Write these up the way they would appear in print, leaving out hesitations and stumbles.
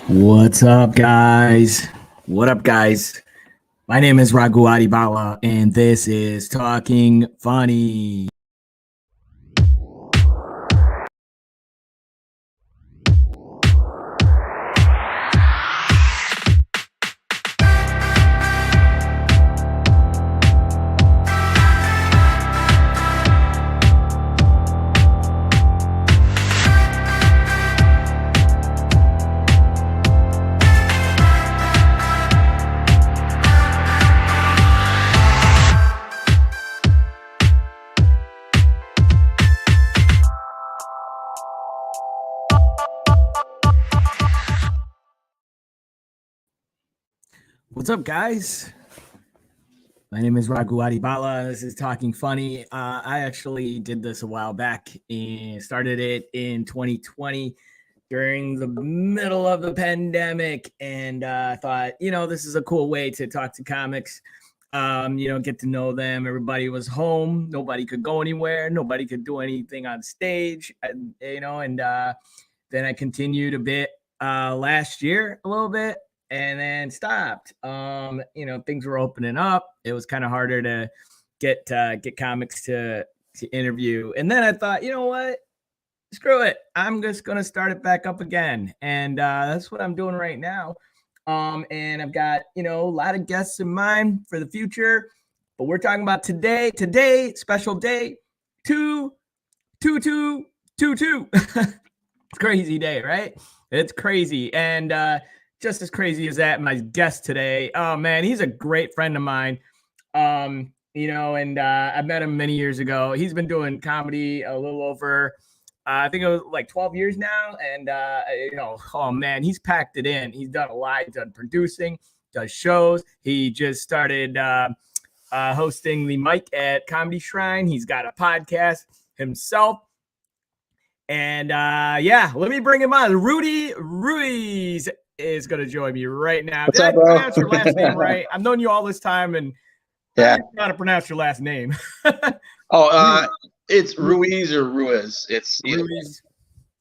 What's up, guys? What up, guys? My name is Ragu Adibala, and this is Talking Funny. What's up, guys? My name is Ragu Adibala. This is Talking Funny. I actually did this a while back and started it in 2020 during the middle of the pandemic. And I thought, this is a cool way to talk to comics, get to know them. Everybody was home. Nobody could go anywhere. Nobody could do anything on stage, and then I continued a bit last year, a little bit, and then stopped. Things were opening up. It was kind of harder to get comics to interview. And then I thought, you know what? Screw it. I'm just gonna start it back up again. And that's what I'm doing right now. And I've got, a lot of guests in mind for the future. But we're talking about today, special day, 2/2/2/2. It's crazy day, right? It's crazy. And just as crazy as that, my guest today, oh man, he's a great friend of mine. I met him many years ago. He's been doing comedy a little over, I think it was like 12 years now. And, oh man, he's packed it in. He's done a lot. He's done producing, does shows. He just started hosting the mic at Comedy Shrine. He's got a podcast himself. And let me bring him on. Rudy Ruiz is going to join me right now. What's Did up, I bro? pronounce your last name right? I've known you all this time, and I don't know how to pronounce your last name. It's Ruiz or Ruiz. It's Ruiz.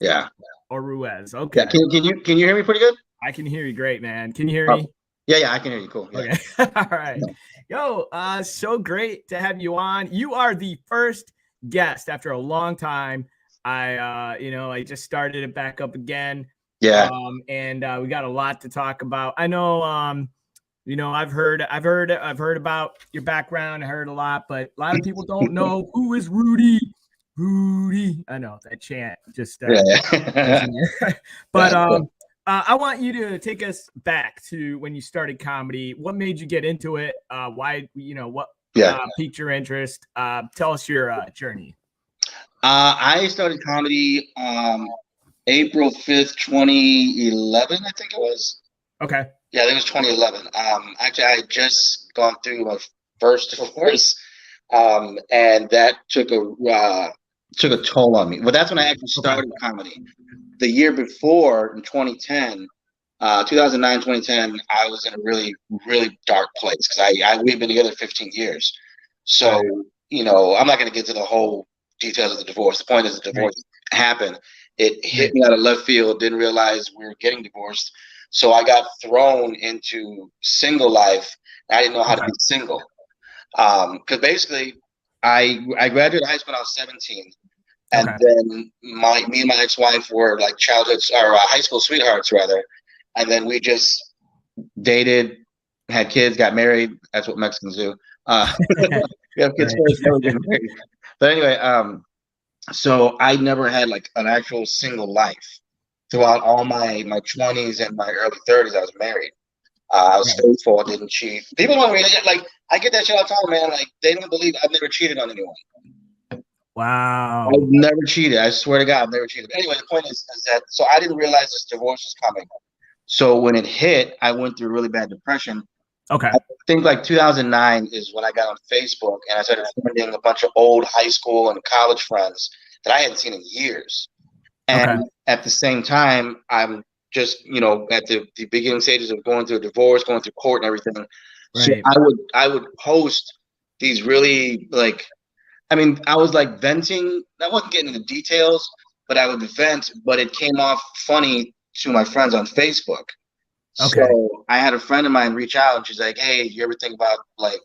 Yeah. Or Ruiz. Okay. Yeah. Can you hear me pretty good? I can hear you great, man. Can you hear me? Yeah, I can hear you. Cool. Yeah. Okay. All right. Yo, so great to have you on. You are the first guest after a long time. I just started it back up again. Yeah. And we got a lot to talk about. I know, I've heard about your background. I heard a lot, but a lot of people don't know who is Rudy. I know that chant just. But I want you to take us back to when you started comedy. What made you get into it? Why? What piqued your interest? Tell us your journey. I started comedy April 5th, 2011, I think it was. Okay. Yeah, I think it was 2011. Actually, I had just gone through my first divorce, and that took a toll on me. But that's when I actually started comedy. The year before, in 2010, 2009, 2010, I was in a really, really dark place because we've been together 15 years. So, I'm not going to get to the whole details of the divorce. The point is the divorce happened. It hit me out of left field. Didn't realize we were getting divorced. So I got thrown into single life. I didn't know how to be single. Because basically, I graduated high school when I was 17. And then me and my ex-wife were like high school sweethearts, rather. And then we just dated, had kids, got married. That's what Mexicans do. We have kids first, never get married. But anyway, so I never had like an actual single life. Throughout all my 20s and my early 30s, I was married. I was faithful, I didn't cheat. People don't really I get that shit all the time, man. Like, they don't believe I've never cheated on anyone. Wow. I've never cheated. I swear to God, I've never cheated. But anyway, the point is that so I didn't realize this divorce was coming. So when it hit, I went through really bad depression. Okay. I think like 2009 is when I got on Facebook and I started finding a bunch of old high school and college friends that I hadn't seen in years. And at the same time, I'm just, at the beginning stages of going through a divorce, going through court and everything. Right. So I would post these really I was like venting. I wasn't getting into details, but I would vent, but it came off funny to my friends on Facebook. Okay. So I had a friend of mine reach out, and she's like, "Hey, you ever think about like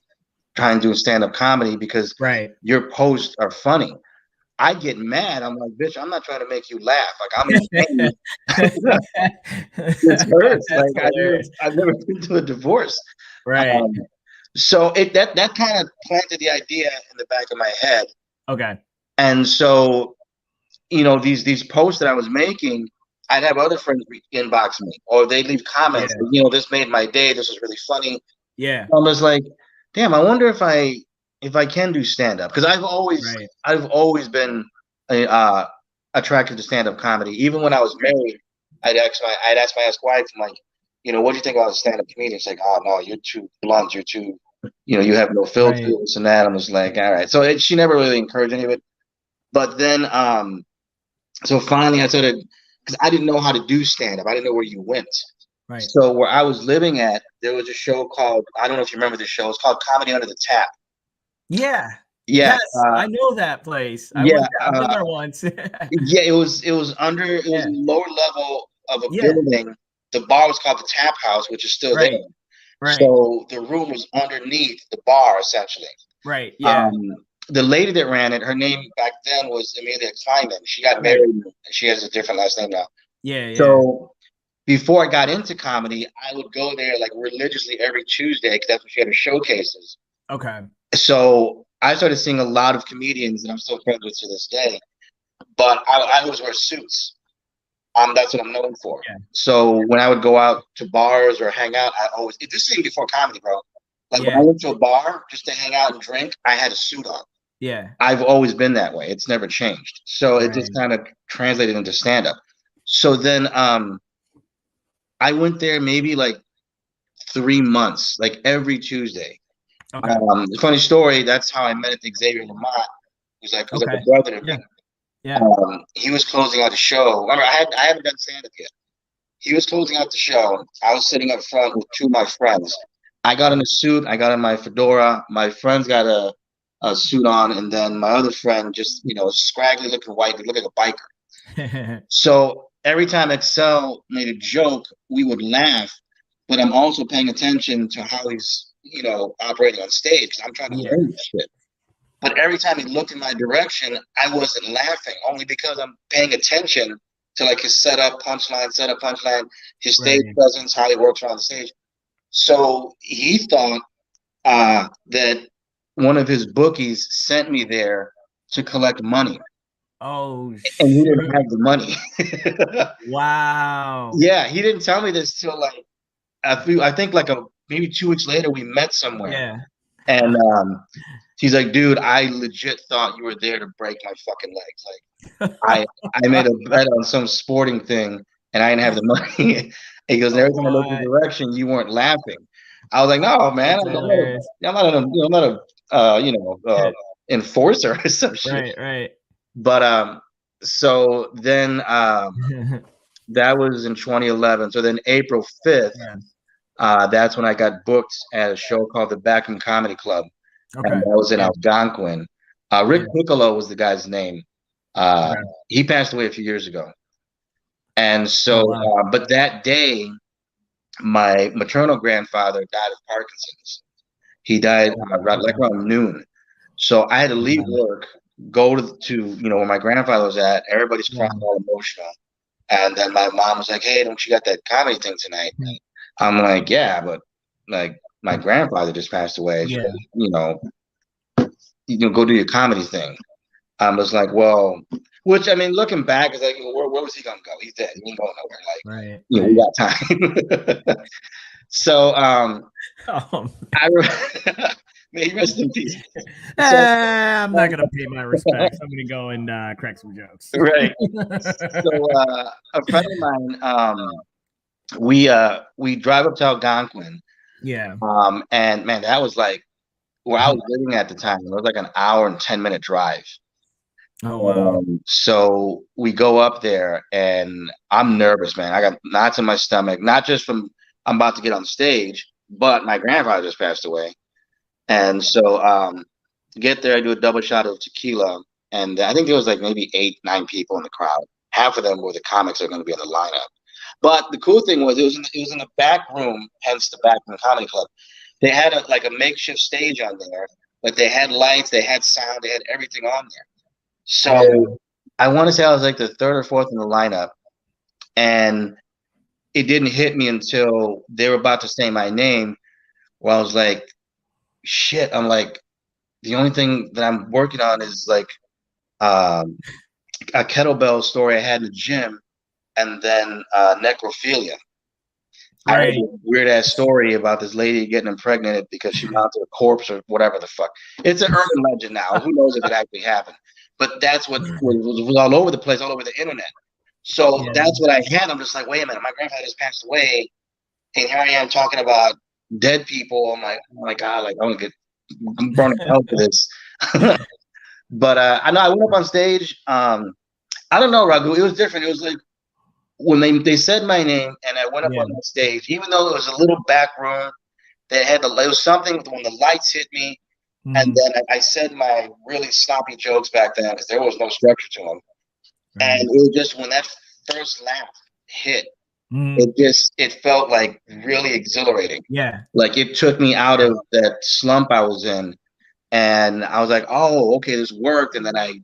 trying to do stand-up comedy because Right. your posts are funny?" I get mad. I'm like, "Bitch, I'm not trying to make you laugh. Like I'm in pain. This hurts. That's Like hilarious. I've never been to a divorce." Right. So that kind of planted the idea in the back of my head. Okay. And so, these posts that I was making, I'd have other friends inbox me, or they'd leave comments. Yeah. This made my day. This was really funny. Yeah. I was like, damn, I wonder if I can do stand up, because Right. I've always been attracted to stand up comedy. Even when I was married, I'd ask my ex-wife, I'm like, what do you think about a stand up comedian? It's like, oh no, you're too blunt. You're too, you have no filter, Right. this and that. I'm just like, all right. So she never really encouraged any of it. But then, so finally I started, because I didn't know how to do stand up. I didn't know where you went. Right. So where I was living at, there was a show called, I don't know if you remember this show. It's called Comedy Under the Tap. Yeah. Yeah. Yes, I know that place. I've Yeah. been there once. Yeah. It was a lower level of a Yeah. building. The bar was called the Tap House, which is still Right. there. Right. So the room was underneath the bar, essentially. Right. Yeah. The lady that ran it, her name back then was Amelia Kleinman. She got married, and she has a different last name now. Yeah. Yeah. So before I got into comedy, I would go there like religiously every Tuesday, because that's when she had her showcases. Okay. So I started seeing a lot of comedians that I'm still friends with to this day. But I always wear suits. That's what I'm known for. Yeah. So when I would go out to bars or hang out, this is even before comedy, bro. Like when I went to a bar just to hang out and drink, I had a suit on. Yeah. I've always been that way. It's never changed. So it just Right. kind of translated into stand-up. So then I went there maybe like 3 months, like every Tuesday. Okay. Funny story, that's how I met Xavier Lamont, who's like a brother to me. Yeah. He was closing out the show. Remember, I haven't done stand-up yet. He was closing out the show. I was sitting up front with two of my friends. I got in a suit. I got in my fedora. My friends got a suit on, and then my other friend just, scraggly looking white, he looked like a biker. So every time Excel made a joke, we would laugh, but I'm also paying attention to how he's, operating on stage, because I'm trying to learn this shit. But every time he looked in my direction, I wasn't laughing, only because I'm paying attention to like his setup, punchline, his stage presence, how he works around the stage. So he thought that one of his bookies sent me there to collect money. Oh, and he didn't have the money. Wow. Yeah, he didn't tell me this till like I think like maybe 2 weeks later we met somewhere. Yeah. And he's like, dude, I legit thought you were there to break my fucking legs. Like I made a bet on some sporting thing and I didn't have the money. He goes, and every time I looked in your direction, you weren't laughing. I was like, no, man, I'm not a enforcer or some shit. Right. But so then that was in 2011. So then April 5th, that's when I got booked at a show called the Backham Comedy Club. Okay. And that was in Algonquin. Rick Piccolo was the guy's name. He passed away a few years ago. And so, but that day, my maternal grandfather died of Parkinson's. He died like around noon. So I had to leave work, go to where my grandfather was at. Everybody's crying, all emotional. And then my mom was like, "Hey, don't you got that comedy thing tonight?" I'm like, "Yeah, but like my grandfather just passed away. So, go do your comedy thing." I was like, "Well," which I mean, looking back, is like, where was he gonna go? He's dead. He ain't going nowhere. Like, we got time. So, may he rest in peace. I'm not gonna pay my respects. I'm gonna go and crack some jokes. Right. So, a friend of mine, we drive up to Algonquin. Yeah. And man, that was like where I was living at the time. It was like an hour and 10-minute drive. Oh wow. So we go up there and I'm nervous, man. I got knots in my stomach, not just from I'm about to get on stage, but my grandfather just passed away. And so get there, I do a double shot of tequila, and I think there was like maybe 8-9 people in the crowd. Half of them were the comics that are going to be in the lineup. But the cool thing was it was in the back room, hence the back room comedy club. They had like a makeshift stage on there, but they had lights, they had sound, they had everything on there. So I want to say I was like the third or fourth in the lineup, and it didn't hit me until they were about to say my name, where I was like, shit. I'm like, the only thing that I'm working on is like a kettlebell story I had in the gym, and then necrophilia. I had a weird ass story about this lady getting impregnated because she mounted a corpse or whatever the fuck. It's an urban legend now. Who knows if it actually happened? But that's what was all over the place, all over the internet. So that's what I had. I'm just like, wait a minute, my grandfather just passed away, and here I am talking about dead people. I'm like, oh my god, like I'm burning out for this. But I know I went up on stage. I don't know, Raghu. It was different. It was like when they said my name and I went up on the stage, even though it was a little back room, they had it was something when the lights hit me, and then I said my really sloppy jokes back then because there was no structure to them, and it was just when that first laugh hit, it felt like really exhilarating. Yeah, like it took me out of that slump I was in, and I was like, oh, okay, this worked, and then I,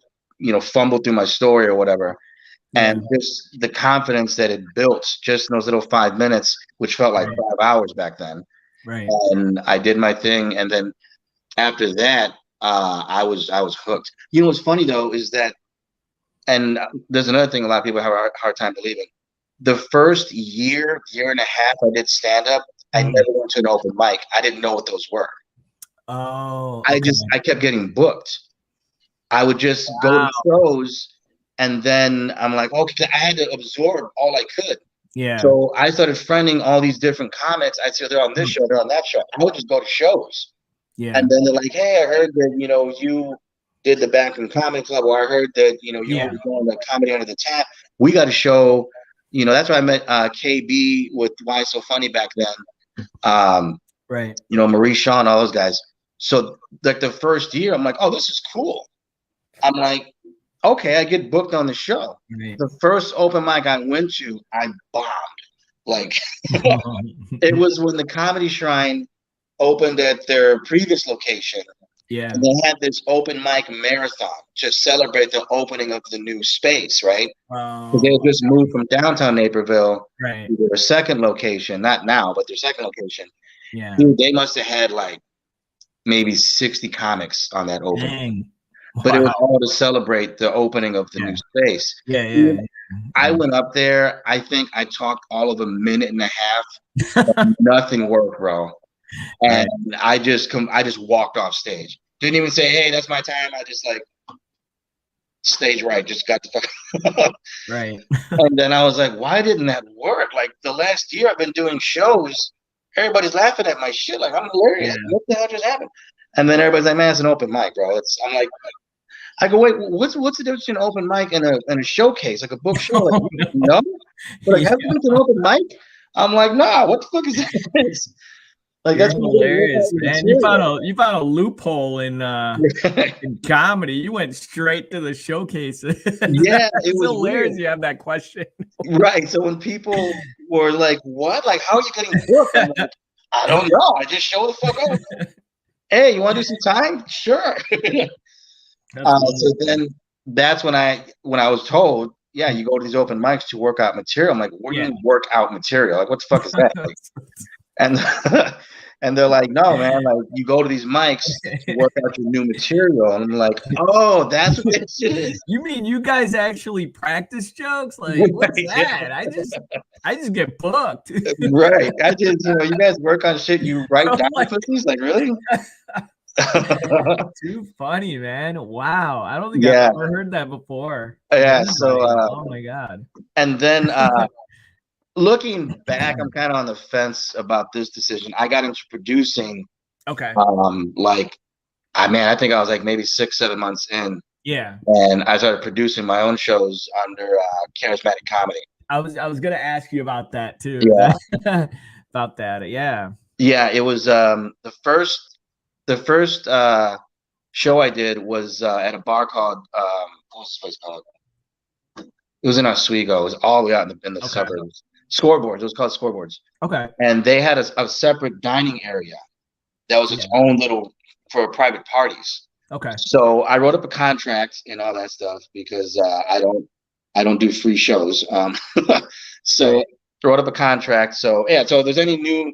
fumbled through my story or whatever. And just the confidence that it built just in those little 5 minutes, which felt like 5 hours back then. Right. And I did my thing. And then after that, I was hooked. You know what's funny though is that, and there's another thing a lot of people have a hard time believing. The first year and a half I did stand up, I never went to an open mic. I didn't know what those were. Oh, I kept getting booked. I would just go to shows. And then I'm like, okay, I had to absorb all I could. Yeah. So I started friending all these different comics. I'd say they're on this show, they're on that show. I would just go to shows. Yeah. And then they're like, hey, I heard that, you did the Backroom Comedy Club, or I heard that, you were doing the Comedy Under the Tap. We got a show. That's why I met KB with Why So Funny back then. Right. Maurice Shaw and all those guys. So like the first year, I'm like, oh, this is cool. I'm like, okay, I get booked on the show. Right. The first open mic I went to, I bombed. Like, it was when the Comedy Shrine opened at their previous location. Yeah. And they had this open mic marathon to celebrate the opening of the new space, right? Because they had just moved from downtown Naperville to their second location. Not now, but their second location. Yeah. Dude, they must have had like maybe 60 comics on that opening. Dang. But it was all to celebrate the opening of the new space. Yeah. I went up there. I think I talked all of a minute and a half. Nothing worked, bro. And I just walked off stage. Didn't even say, "Hey, that's my time." I just like stage right. Just got the fuck right. And then I was like, "Why didn't that work?" Like the last year I've been doing shows. Everybody's laughing at my shit. Like I'm hilarious. Yeah. What the hell just happened? And then everybody's like, "Man, it's an open mic, bro." I'm like. I go, wait, what's the difference between an open mic and a showcase, like a book show? Like, no? But like, have you been to an open mic? I'm like, nah, what the fuck is that? Like, that's hilarious, man. You found a loophole in comedy. You went straight to the showcase. Yeah, it was hilarious. Weird. You have that question, right? So when people were like, "What? Like, how are you getting booked?" I'm like, I don't know. I just show the fuck up. Hey, you want to do some time? Sure. So then that's when I was told, yeah, you go to these open mics to work out material. I'm like, what do you mean work out material? Like, what the fuck is that? Like, and they're like, no, man, like you go to these mics to work out your new material. And I'm like, oh, that's what this is. You mean you guys actually practice jokes? Like, what's that? I just get booked. Right. I just, you guys work on shit you write down for these? Like, really? Too funny, man. Wow. I don't think I've ever heard that before. Yeah. So, oh my God. And then looking back, I'm kind of on the fence about this decision. I got into producing. Okay. I think I was like maybe 6-7 months in. Yeah. And I started producing my own shows under Charismatic Comedy. I was gonna ask you about that too. Yeah. About that. Yeah. Yeah. It was the first show I did was at a bar called what was this place called? It was in Oswego. It was all the way out in the suburbs. Scoreboards. It was called Scoreboards. Okay. And they had a separate dining area that was its own little for private parties. Okay. So I wrote up a contract and all that stuff because I don't do free shows. So I wrote up a contract. So yeah. So if there's any new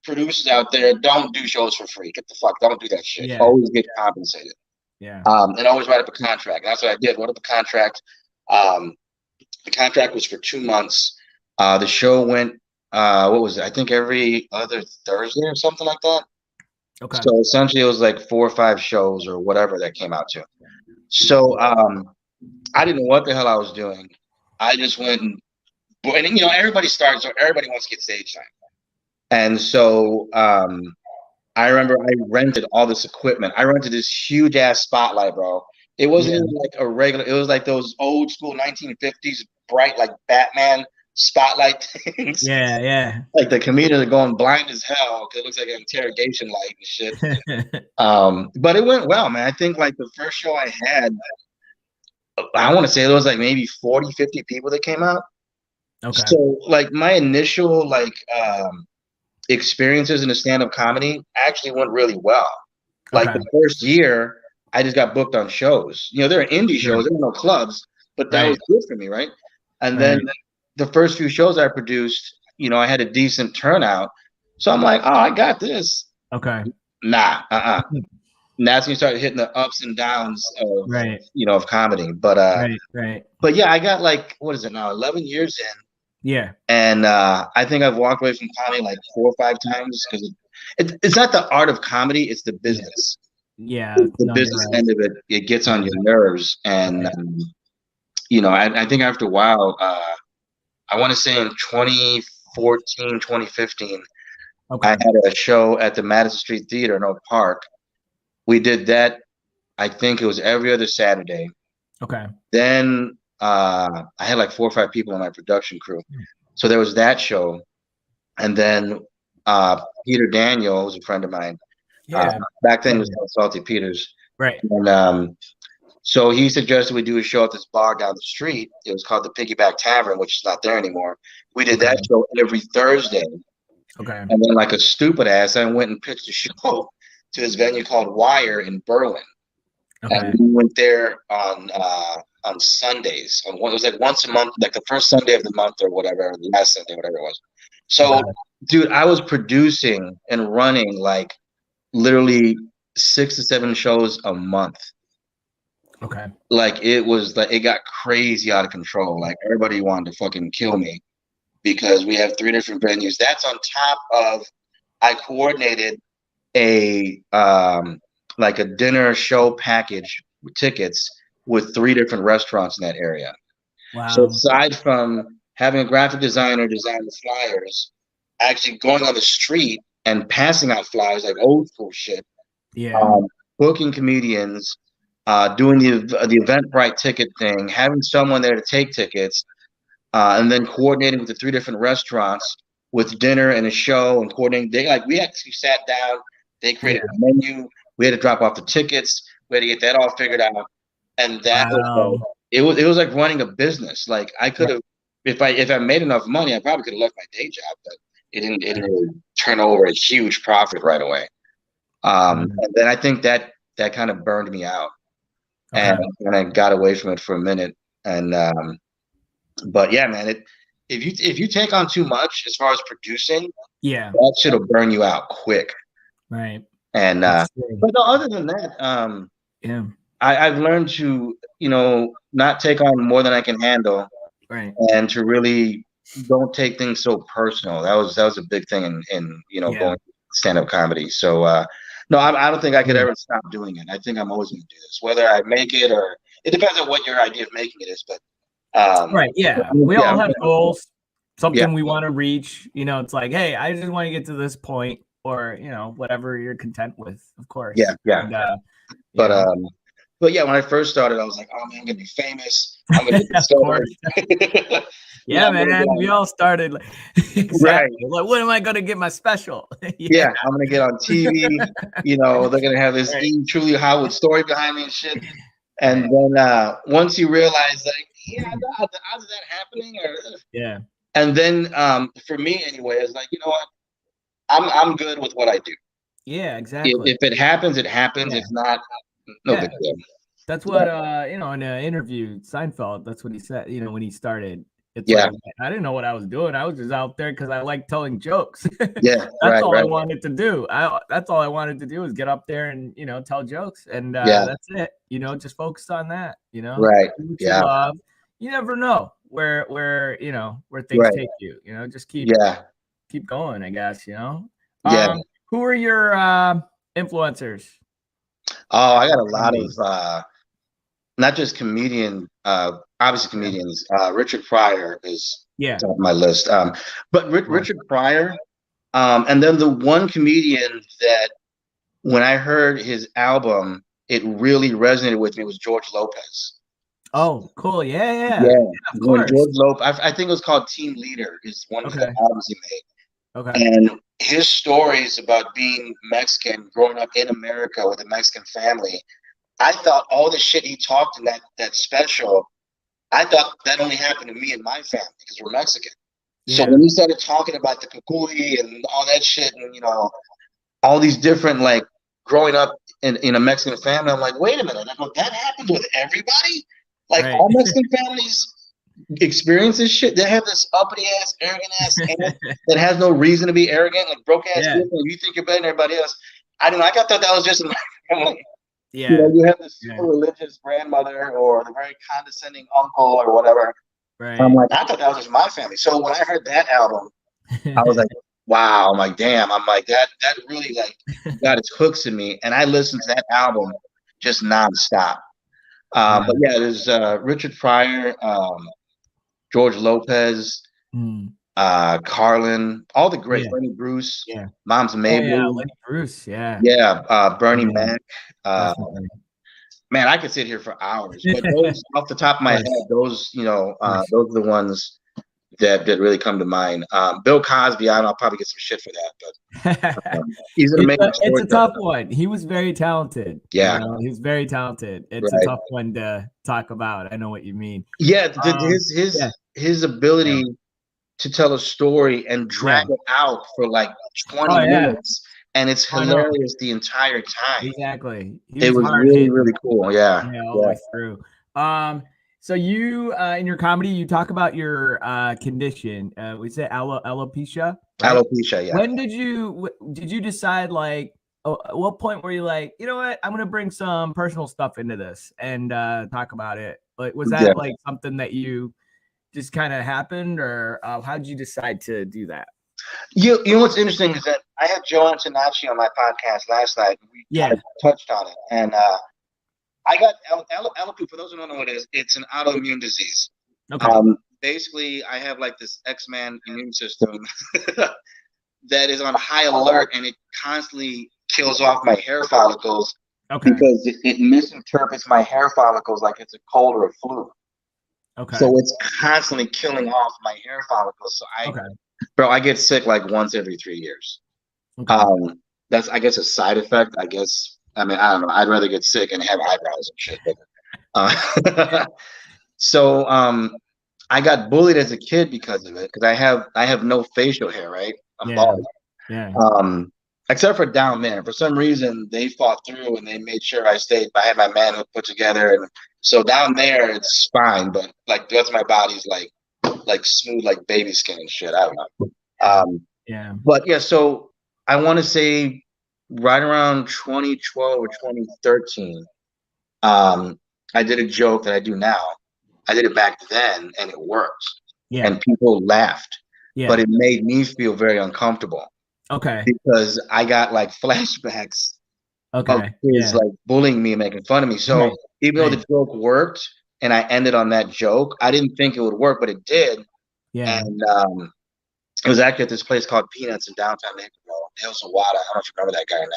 producers out there, don't do shows for free. Get the fuck. Don't do that shit. Yeah. Always get compensated. Yeah. And always write up a contract. That's what I did. Wrote up a contract. The contract was for 2 months. The show went. What was it? I think every other Thursday or something like that. Okay. So essentially, it was like 4 or 5 shows or whatever that came out to. So I didn't know what the hell I was doing. I just went and you know, everybody starts, or everybody wants to get stage time. And so I remember I rented all this equipment. I rented this huge ass spotlight, bro. It wasn't even like a regular. It was like those old school 1950s bright like Batman spotlight things. Yeah, yeah. Like the comedians are going blind as hell because it looks like an interrogation light and shit. But it went well, man. I think like the first show I had, I want to say there was like maybe 40, 50 people that came out. Okay. So like my initial like experiences in the stand-up comedy actually went really well. Like the first year, I just got booked on shows. You know, there are indie shows, there were no clubs, but that was good for me, right? And then the first few shows I produced, you know, I had a decent turnout. So I'm like, oh, I got this. Okay. Nah, And that's when you start hitting the ups and downs of, you know, of comedy. But but yeah, I got like, what is it now? 11 years in. Yeah. And I think I've walked away from comedy like 4 or 5 times because it's not the art of comedy, it's the business. Yeah. The business end of it, it gets on your nerves. And, you know, I think after a while, I want to say in 2014, 2015, I had a show at the Madison Street Theater in Oak Park. We did that, I think it was every other Saturday. Okay. Then I had like 4 or 5 people on my production crew. So there was that show. And then Peter Daniel was a friend of mine. Back then it was called Salty Peters. Right. And so he suggested we do a show at this bar down the street. It was called the Piggyback Tavern, which is not there anymore. We did that show every Thursday. Okay. And then like a stupid ass, I went and pitched a show to this venue called Wire in Berlin. Okay. And we went there on Sundays. It was like once a month, like the first Sunday of the month or whatever, the last Sunday, whatever it was. So, dude, I was producing and running like literally 6 to 7 shows a month. Okay. Like it was like it got crazy out of control. Like everybody wanted to fucking kill me because we have 3 different venues. That's on top of I coordinated a like a dinner show package with tickets with 3 different restaurants in that area. Wow. So aside from having a graphic designer design the flyers, actually going on the street and passing out flyers like old school shit. Yeah. Booking comedians, doing the Eventbrite ticket thing, having someone there to take tickets, and then coordinating with the 3 different restaurants with dinner and a show and coordinating. We actually sat down. They created a menu. We had to drop off the tickets. We had to get that all figured out. And that was it was like running a business. Like I could have, if I made enough money, I probably could have left my day job, but it didn't really turn over a huge profit right away. And then I think that kind of burned me out. And I got away from it for a minute. And but yeah, man, if you take on too much as far as producing, that shit'll burn you out quick. Right. And but no, other than that, I've learned to, you know, not take on more than I can handle. Right. And to really don't take things so personal. That was a big thing in you know, going stand-up comedy. So no, I don't think I could ever stop doing it. I think I'm always going to do this, whether I make it or it depends on what your idea of making it is. But right, yeah, we all have goals, something we want to reach. You know, it's like, hey, I just want to get to this point, or you know, whatever you're content with, of course. Yeah. And, but yeah, when I first started, I was like, oh man, I'm gonna be famous. I'm gonna get started. Yeah, man, we all started like, exactly. Like, when am I gonna get my special? Yeah, I'm gonna get on TV. You know, they're gonna have this truly Hollywood story behind me and shit. And then once you realize, like, the odds of that happening, or And then for me anyway, it's like, you know what? I'm good with what I do. Yeah, exactly. If it happens, it happens. Yeah. If not, no big deal. That's what in an interview, Seinfeld, that's what he said, when he started. It's Yeah. like, I didn't know what I was doing. I was just out there because I like telling jokes. Yeah, That's all I right. wanted to do. That's all I wanted to do was get up there and tell jokes, and Yeah. that's it. Just focus on that. Right. Do what Yeah. you love. You never know where things Right. take you. Just keep going, I guess. Yeah. Who are your influencers? Oh, I got a lot of not just obviously comedians. Richard Pryor is top of my list. But Richard Pryor, and then the one comedian that when I heard his album, it really resonated with me was George Lopez. Oh, cool. Yeah, of When course. George Lopez, I think it was called Team Leader, is one of the albums he made. Okay. And his stories about being Mexican, growing up in America with a Mexican family, I thought all the shit he talked in that special, I thought that only happened to me and my family because we're Mexican. Yeah. So when he started talking about the cucuy and all that shit, and all these different, like, growing up in a Mexican family, I'm like, wait a minute, I go, that happens with everybody? Like, all Mexican families experience this shit. They have this uppity ass, arrogant ass aunt that has no reason to be arrogant, like broke ass people. You think you're better than everybody else. I don't know. I thought that was just in my family. Yeah. You have this super religious grandmother or the very condescending uncle or whatever. Right. I'm like, I thought that was just my family. So when I heard that album, I was like, wow. I'm like, damn. I'm like, that really like got its hooks in me. And I listened to that album just nonstop. But yeah, there's Richard Pryor, George Lopez, Carlin, all the greats. Lenny Bruce, Mom's Mabel, Lenny Bruce, Bernie Mac. Man, I could sit here for hours, but those off the top of my head, those those are the ones that really come to mind. Bill Cosby, I know I'll probably get some shit for that, but he's an amazing it's a tough one. He was very talented. Yeah, he's very talented. It's a tough one to talk about. I know what you mean. Yeah, his ability to tell a story and drag it out for like 20 minutes, and it's hilarious the entire time. Exactly. It was really cool. Yeah, all the way through. So you in your comedy, you talk about your condition. We say alopecia. Right? Alopecia, yeah. When did you decide, like, at what point were you like, you know what, I'm gonna bring some personal stuff into this and talk about it? Like, was that like something that you just kind of happened, or how did you decide to do that? You know what's interesting is that I had Joe Antonacci on my podcast last night. We kind of touched on it, and I got alopecia. For those who don't know what it is, it's an autoimmune disease. Okay. Basically, I have like this X-Man immune system that is on high alert, and it constantly kills off my hair follicles because it misinterprets my hair follicles like it's a cold or a flu. Okay. So it's constantly killing off my hair follicles. So I get sick like once every 3 years. Okay. That's, I guess, a side effect. I guess. I mean, I don't know. I'd rather get sick and have eyebrows and shit. But, so I got bullied as a kid because of it. Because I have no facial hair, right? I'm bald. Yeah. Except for down there. For some reason, they fought through and they made sure I stayed. I had my manhood put together, and so down there it's fine. But like the rest of my body's like smooth, like baby skin and shit. I don't know. But yeah, so I want to say right around 2012 or 2013, I did a joke that I do now. I did it back then, and it worked. Yeah. And people laughed. Yeah. But it made me feel very uncomfortable. Okay. Because I got like flashbacks of kids like bullying me and making fun of me. So even though the joke worked and I ended on that joke, I didn't think it would work, but it did. Yeah. And it was actually at this place called Peanuts in downtown Naperville. Dale Zawada, I don't know if you remember that guy or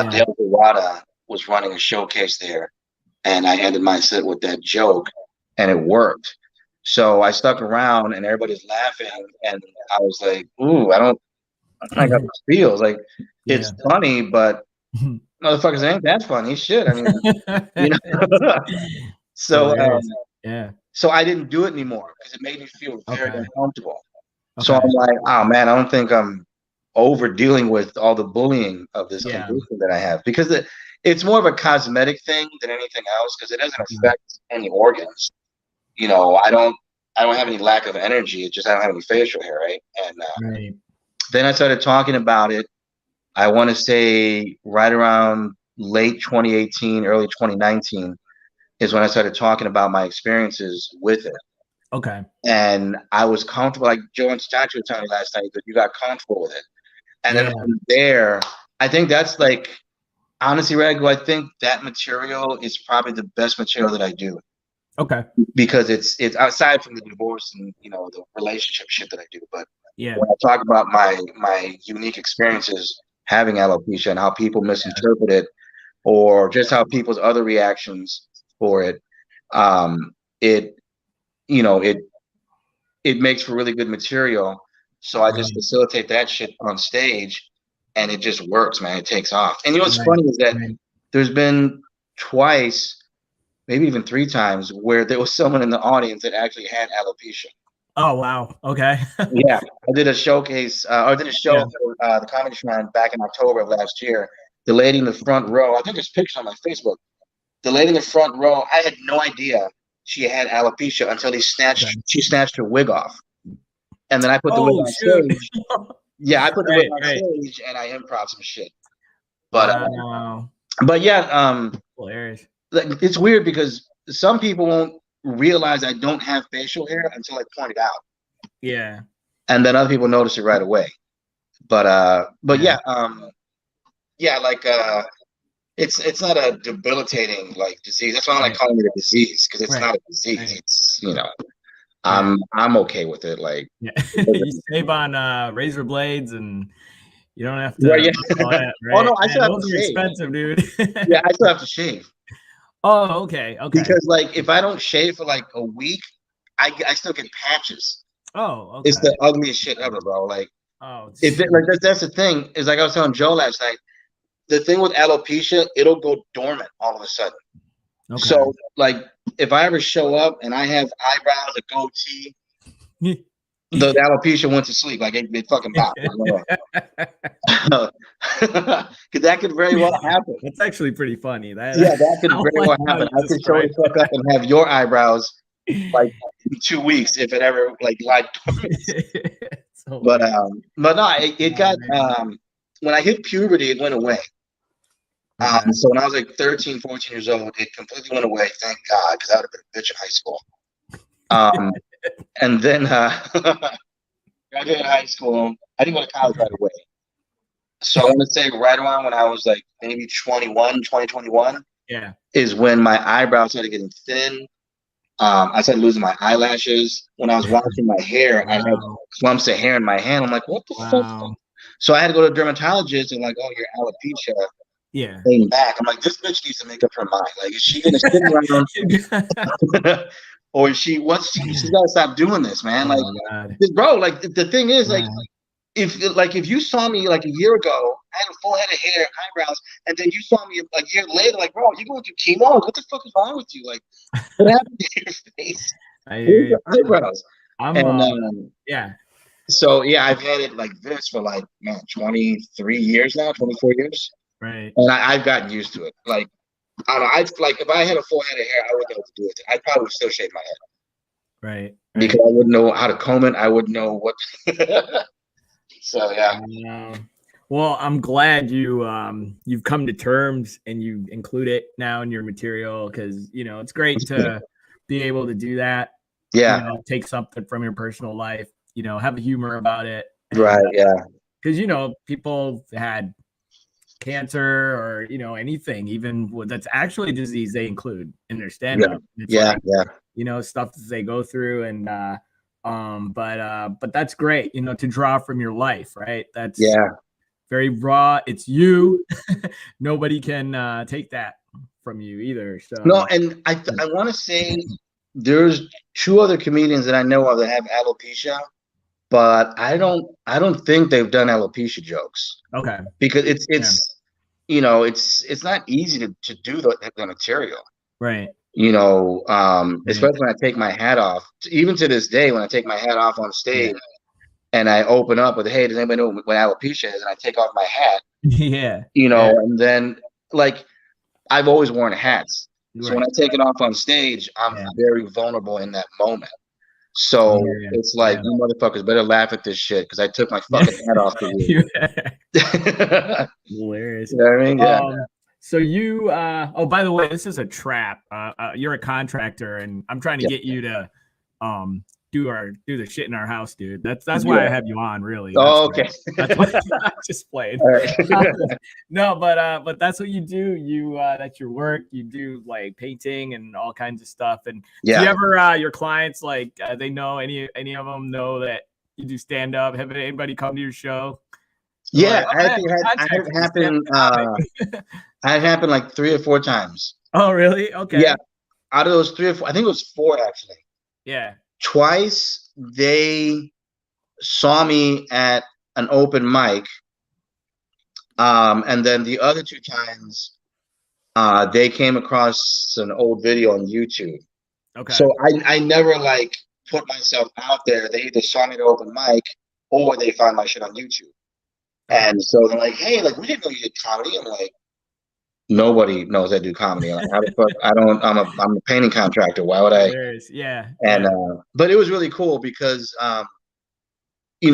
not. Dale Zawada was running a showcase there, and I ended my set with that joke, and it worked. So I stuck around, and everybody's laughing, and I was like, "Ooh, I got the feels like it's funny, but motherfuckers ain't that funny shit." I mean, you know. So So I didn't do it anymore because it made me feel very Okay. uncomfortable. So Okay. I'm like, oh man, I don't think I'm over dealing with all the bullying of this Yeah. condition that I have, because it's more of a cosmetic thing than anything else, because it doesn't affect any organs. You know, I don't have any lack of energy. It's just I don't have any facial hair, right? And Right. then I started talking about it. I want to say right around late 2018, early 2019 is when I started talking about my experiences with it. Okay. And I was comfortable, like Joe and Statue was telling me last night, that you got comfortable with it. And then Yeah. from there, I think that's like, honestly, Ragu, I think that material is probably the best material that I do, Okay. because it's outside from the divorce and the relationship shit that I do. But Yeah. when I talk about my unique experiences having alopecia and how people misinterpret it, or just how people's other reactions for it, um, it it makes for really good material. So I just Right. facilitate that shit on stage, and it just works, man. It takes off. And what's Right. funny is that Right. there's been twice, maybe even three times, where there was someone in the audience that actually had alopecia. Oh wow. Okay. Yeah, I did a showcase, or I did a show Yeah. for the Comedy Shrine back in October of last year. The lady in the front row, I think there's pictures on my Facebook. The lady in the front row, I had no idea she had alopecia until Okay. she snatched her wig off. And then I put the wig Oh on shoot. stage. Yeah, I put the wig Right. on Right. stage and I improv some shit. Wow. But yeah, Hilarious. like, it's weird because some people won't realize I don't have facial hair until I point it out, Yeah. and then other people notice it right away. But Yeah. yeah, like it's not a debilitating like disease. That's why I don't like Right. calling it a disease, because it's Right. not a disease. Right. It's Yeah. I'm okay with it. Like, Yeah. You save on razor blades and you don't have well, to yeah. all that, Oh right? no, I Man, still have those to are shave. expensive, dude. Yeah, I still have to shave, Oh, okay. Okay. because like if I don't shave for like a week, I still get patches. Oh, It's okay. the ugliest shit ever, bro. Like, Oh, if it, like that's the thing, is like I was telling Joe last night. The thing with alopecia, it'll go dormant all of a sudden. okay. So like if I ever show up and I have eyebrows, a goatee, the alopecia went to sleep. Like it fucking popped. Because that could very well happen. That's actually pretty funny. That Yeah, that could I very like well how happen. you I could show the described fuck up and have your eyebrows like in 2 weeks if it ever like lied dormant. it. But no, it got man. when I hit puberty, it went away. Okay. So when I was like 13, 14 years old, it completely went away. Thank God, because I would have been a bitch in high school. And then graduated high school. I didn't go to college right away. So I want to say right around when I was like maybe 21, Yeah. is when my eyebrows started getting thin. I started losing my eyelashes. When I was washing my hair, I had Wow. clumps of hair in my hand. I'm like, what the fuck? Wow. So I had to go to a dermatologist and like, oh, your alopecia Yeah. came back. I'm like, this bitch needs to make up her mind. Like, is she gonna sit around, or is she's gotta stop doing this, man? Oh Like, my God. bro, like the thing is, like, Wow. if you saw me like a year ago, I had a full head of hair, eyebrows, and then you saw me a year later, like, bro, you going through chemo? What the fuck is wrong with you? Like, what happened to your face? I hear Where's you. your eyebrows? I'm And yeah. so yeah, I've had it like this for like, man, 23 years now, 24 years, Right. and I've gotten used to it. Like, I don't know. I like if I had a full head of hair, I wouldn't know what to do with it. I probably would still shave my head Right. because I wouldn't know how to comb it. I wouldn't know what. So yeah. Well, I'm glad you've come to terms and you include it now in your material, because it's great to be able to do that. Yeah. Take something from your personal life, have a humor about it. And, Right. Yeah. because people had cancer or anything, even that's actually a disease they include in their stand-up. It's Yeah. stuff that they go through, and but that's great, to draw from your life, right? That's very raw. It's you. Nobody can take that from you either. So no, and I want to say there's two other comedians that I know of that have alopecia, but I don't think they've done alopecia jokes. Okay. Because it's not easy to do the material. Right. Especially when I take my hat off. Even to this day, when I take my hat off on stage and I open up with, hey, does anybody know what alopecia is? And I take off my hat, and then like I've always worn hats. So when I take it off on stage, I'm very vulnerable in that moment. So it's like, you motherfuckers better laugh at this shit because I took my fucking hat off for you. Hilarious. You know what I mean? Yeah. So you, by the way, this is a trap. You're a contractor, and I'm trying to get you to do the shit in our house, dude. That's why I have you on, really. Okay. That's why I'm just playing. Right. No, but that's what you do. That's your work. You do like painting and all kinds of stuff. And do you ever your clients they know any of them know that you do stand up? Have anybody come to your show? Yeah, I had it happen. I had happened like 3 or 4 times. Oh, really? Okay. Yeah. Out of those 3 or 4, I think it was 4 actually. Yeah. Twice they saw me at an open mic. And then the other 2 times they came across an old video on YouTube. Okay. So I never like put myself out there. They either saw me at an open mic or they found my shit on YouTube. And so they're like, hey, like we didn't know you did comedy. I'm like, nobody knows I do comedy. I'm like, how the fuck? I'm a painting contractor. Why would I? Yeah. And but it was really cool because it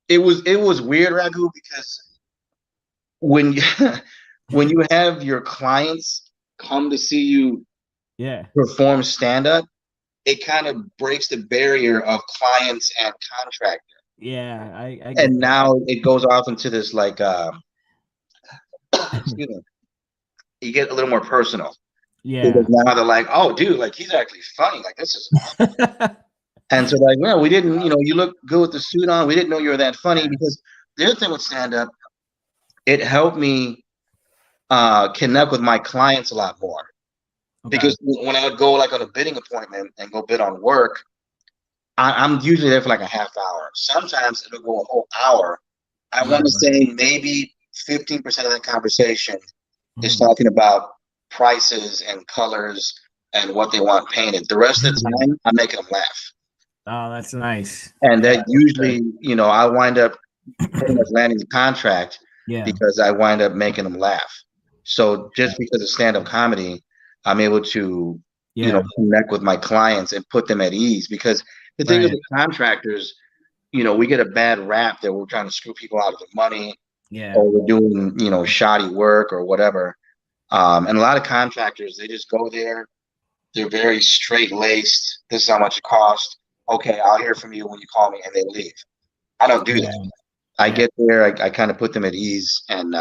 was weird, Ragu, because when you have your clients come to see you perform stand-up, it kind of breaks the barrier of clients and contractor. Yeah, I and now it goes off into this like excuse me, you get a little more personal. Yeah. Because now they're like, oh dude, like he's actually funny. Like this is awesome. And so like, well, we didn't, you look good with the suit on. We didn't know you were that funny. Because the other thing with stand-up, it helped me connect with my clients a lot more. Because when I would go like on a bidding appointment and go bid on work, I'm usually there for like a half hour. Sometimes it'll go a whole hour. I want to say maybe 15% of that conversation is talking about prices and colors and what they want painted. The rest of the time, I'm making them laugh. Oh, that's nice. And that usually, I wind up pretty much landing the contract because I wind up making them laugh. So just because of stand-up comedy, I'm able to, connect with my clients and put them at ease. Because the thing is with contractors, we get a bad rap that we're trying to screw people out of the money, or we're doing, shoddy work or whatever. And a lot of contractors, they just go there. They're very straight-laced. This is how much it costs. Okay, I'll hear from you when you call me, and they leave. I don't do that. I get there, I kind of put them at ease and,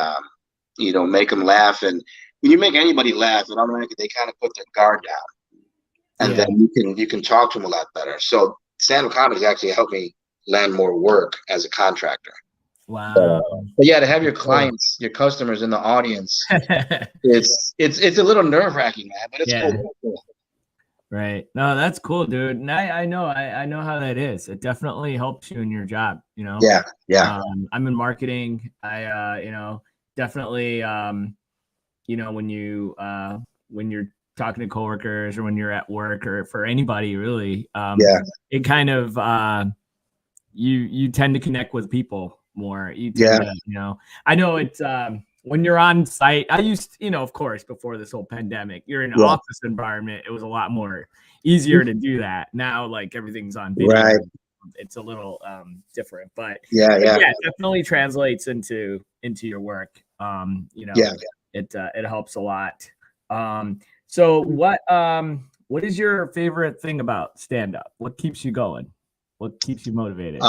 make them laugh. And when you make anybody laugh, and automatically they kind of put their guard down. And then you can talk to them a lot better. So stand-up comedy has actually helped me land more work as a contractor. Wow. But yeah, to have your clients, your customers in the audience, it's a little nerve-wracking, man, but it's cool. Right. No, that's cool, dude. And I know how that is. It definitely helps you in your job, Yeah. I'm in marketing. I definitely when you're talking to coworkers or when you're at work or for anybody really, it kind of you tend to connect with people more. You tend to, I know it's when you're on site. I used, of course, before this whole pandemic, you're in an office environment. It was a lot more easier to do that. Now, like everything's on video. Right. It's a little different, but it definitely translates into your work. It helps a lot. So what is your favorite thing about stand-up? What keeps you going? What keeps you motivated?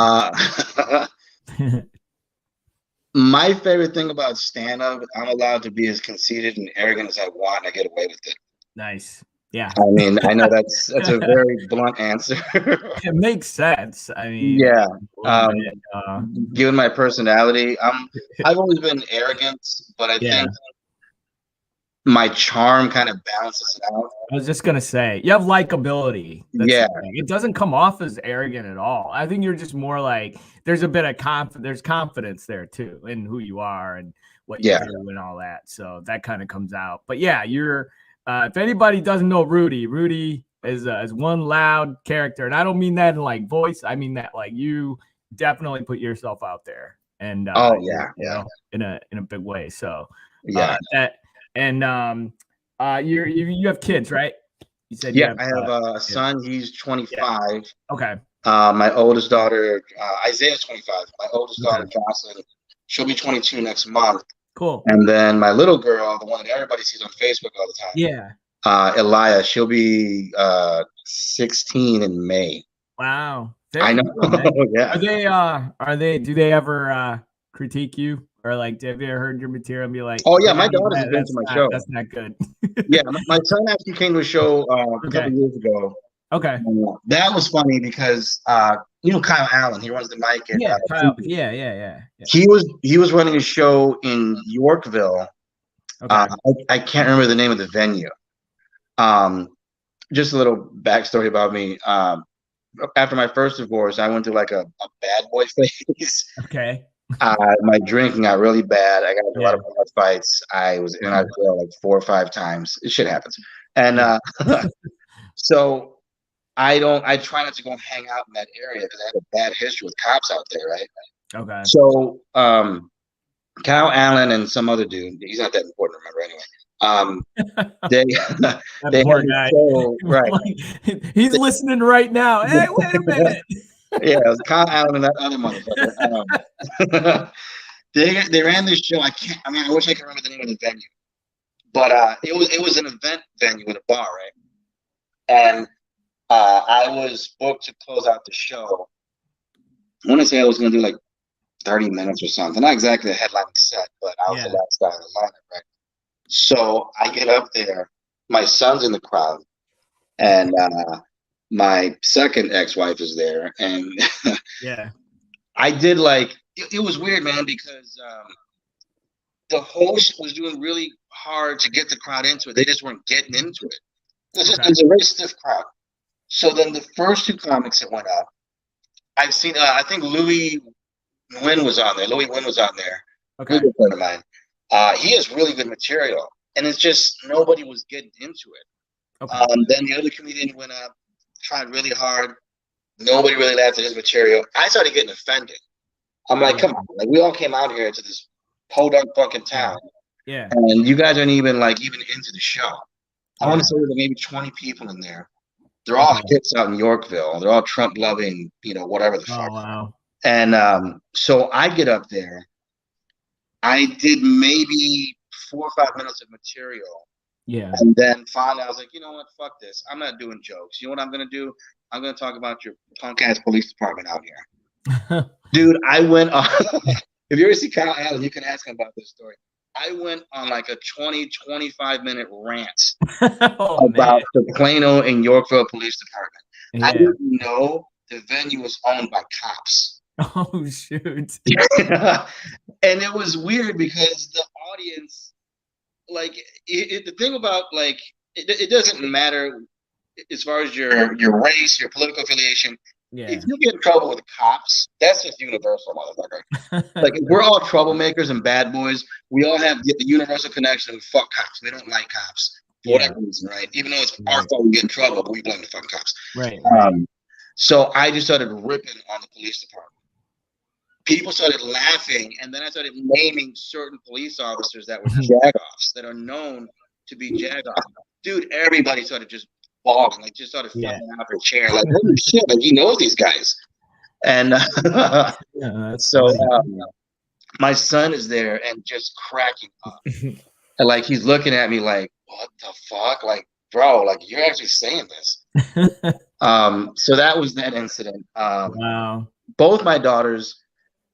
My favorite thing about stand-up, I'm allowed to be as conceited and arrogant as I want, and I get away with it. Nice. Yeah. I mean, I know that's a very blunt answer. It makes sense. I mean, given my personality, I've always been arrogant, but I think my charm kind of balances it out. I was just gonna say, you have likability. It doesn't come off as arrogant at all. I think you're just more like there's a bit of there's confidence there too in who you are and what you do and all that. So that kind of comes out. But yeah, you're if anybody doesn't know Rudy is one loud character, and I don't mean that in like voice. I mean that like you definitely put yourself out there, and Oh yeah, you know, in a big way. So yeah, that and you have kids, right? You said you yeah. have I have a kids. son. He's Yeah. 25. Okay. My oldest daughter, Isaiah's 25. My oldest Okay. daughter, Jocelyn, she'll be 22 next month. Cool. And then my little girl, the one that everybody sees on Facebook all the time, Yeah. Elia, she'll be 16 in May. Wow. I Very know. cool, man. Yeah. Do they ever critique you, or like have you ever heard your material and be like, Oh yeah, hey, my daughters have been to my show. that's not good. Yeah, my son actually came to a show a Okay. couple years ago. Okay. That was funny because you know Kyle Allen, he runs the mic. And, Yeah, Kyle. Yeah. he was running a show in Yorkville. Okay. I can't remember the name of the venue. Just a little backstory about me. After my first divorce, I went through like a bad boy phase. Okay. My drinking got really bad. I got into a lot of bad fights. I was in and out of jail like 4 or 5 times. Shit happens. And so I try not to go hang out in that area because I had a bad history with cops out there, right? Okay. So Kyle Allen and some other dude, he's not that important to remember anyway. They poor had guy. show, right. He's listening right now. Hey, wait a minute. Yeah, it was Kyle Allen and that other motherfucker. They ran this show. I wish I could remember the name of the venue, but it was an event venue in a bar, right? And I was booked to close out the show. I want to say I was going to do like 30 minutes or something. Not exactly a headlining set, but I was the last guy in the lineup, right? So I get up there. My son's in the crowd, and my second ex-wife is there, and yeah, I did like it was weird, man, because the host was doing really hard to get the crowd into it. They just weren't getting into it. It was a very stiff crowd. So then the first 2 comics that went up, I've seen. I think Louis Wynn was on there. Louis Wynn was on there. Okay. Good friend of mine. He has really good material, and it's just nobody was getting into it. Okay. Then the other comedian went up, tried really hard. Nobody really laughed at his material. I started getting offended. I'm like, come on, like we all came out here to this podunk fucking town, and you guys aren't even into the show. I want to say there were maybe 20 people in there. They're all hits out in Yorkville. They're all Trump loving, whatever the fuck. Oh wow. And so I get up there. I did maybe 4 or 5 minutes of material. Yeah. And then finally I was like, you know what? Fuck this. I'm not doing jokes. You know what I'm going to do? I'm going to talk about your punk ass police department out here. Dude, I went on. If you ever see Kyle Allen, you can ask him about this story. I went on like a 25-minute rant about the Plano and Yorkville Police Department. Yeah. I didn't know the venue was owned by cops. Oh, shoot. And it was weird because the audience, like, the thing about, like, it doesn't matter as far as your race, your political affiliation. Yeah. If you get in trouble with cops, that's just universal, motherfucker. Like, we're all troublemakers and bad boys. We all have the universal connection. Fuck cops. We don't like cops for whatever reason, right? Even though it's our fault we get in trouble, but we blame the fucking cops. Right. So I just started ripping on the police department. People started laughing, and then I started naming certain police officers that were jagoffs, that are known to be jagoffs. Dude, everybody started just bawling, like just started falling out of their chair, like holy shit, like he knows these guys. And so my son is there and just cracking up, and like he's looking at me like, what the fuck, like bro, like you're actually saying this. So that was that incident. Wow. Both my daughters,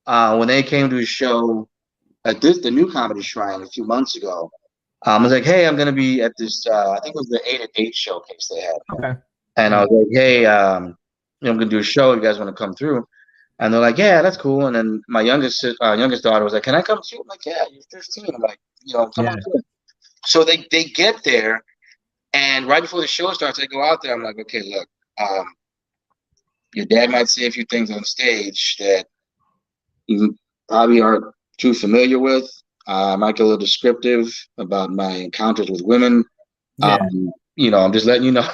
when they came to a show at the New Comedy Shrine a few months ago, I was like, hey, I'm going to be at this, I think it was the 8 at 8 showcase they had. Okay. And I was like, hey, I'm going to do a show. You guys want to come through? And they're like, yeah, that's cool. And then my youngest daughter was like, can I come too? I'm like, yeah, you're 15. I'm like, come on through. So they get there, and right before the show starts, they go out there. I'm like, okay, look, your dad might say a few things on stage that you probably aren't too familiar with. I might get a little descriptive about my encounters with women. Yeah. I'm just letting you know.